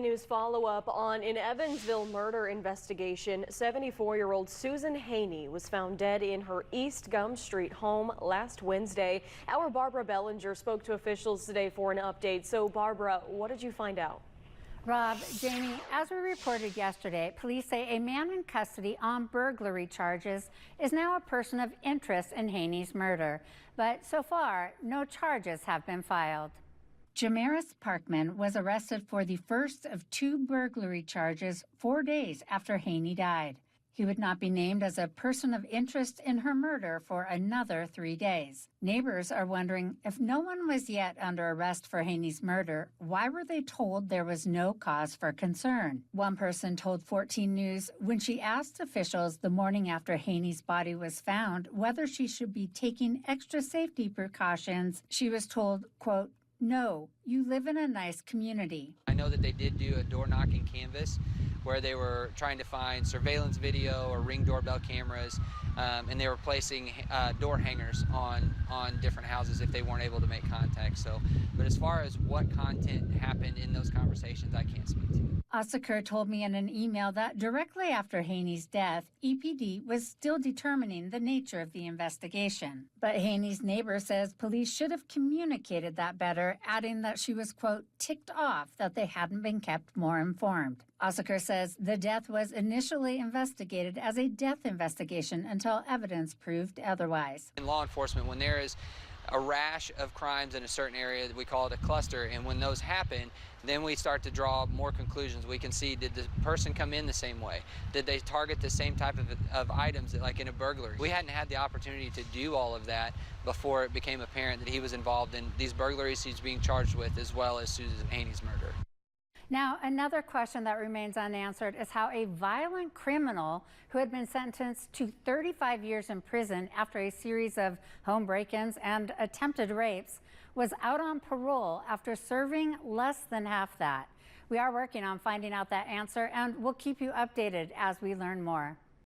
News follow-up on an Evansville murder investigation. 74-year-old Susan Haynie was found dead in her East Gum Street home last Wednesday. Our Barbara Bellinger spoke to officials today for an update. So, Barbara, what did you find out? Rob, Jamie, as we reported yesterday, police say a man in custody on burglary charges is now a person of interest in Haynie's murder. But so far, no charges have been filed. Jamaris Parkman was arrested for the first of 2 burglary charges 4 days after Haynie died. He would not be named as a person of interest in her murder for another 3 days. Neighbors are wondering if no one was yet under arrest for Haynie's murder, why were they told there was no cause for concern? One person told 14 News when she asked officials the morning after Haynie's body was found whether she should be taking extra safety precautions, she was told, quote, "No, you live in a nice community." I know that they did do a door knocking canvas where they were trying to find surveillance video or Ring doorbell cameras, and they were placing door hangers on different houses if they weren't able to make contact. So, but as far as what content happened in those conversations, I can't speak to. Ossaker told me in an email that directly after Haynie's death, EPD was still determining the nature of the investigation. But Haynie's neighbor says police should have communicated that better, adding that she was, quote, ticked off that they hadn't been kept more informed. Ossaker says the death was initially investigated as a death investigation until evidence proved otherwise. In law enforcement, when there is a rash of crimes in a certain area, we call it a cluster, and when those happen, then we start to draw more conclusions. We can see, did the person come in the same way? Did they target the same type of items like in a burglary? We hadn't had the opportunity to do all of that before it became apparent that he was involved in these burglaries he's being charged with, as well as Susan Haynie's murder. Now, another question that remains unanswered is how a violent criminal who had been sentenced to 35 years in prison after a series of home break-ins and attempted rapes was out on parole after serving less than half that. We are working on finding out that answer, and we'll keep you updated as we learn more.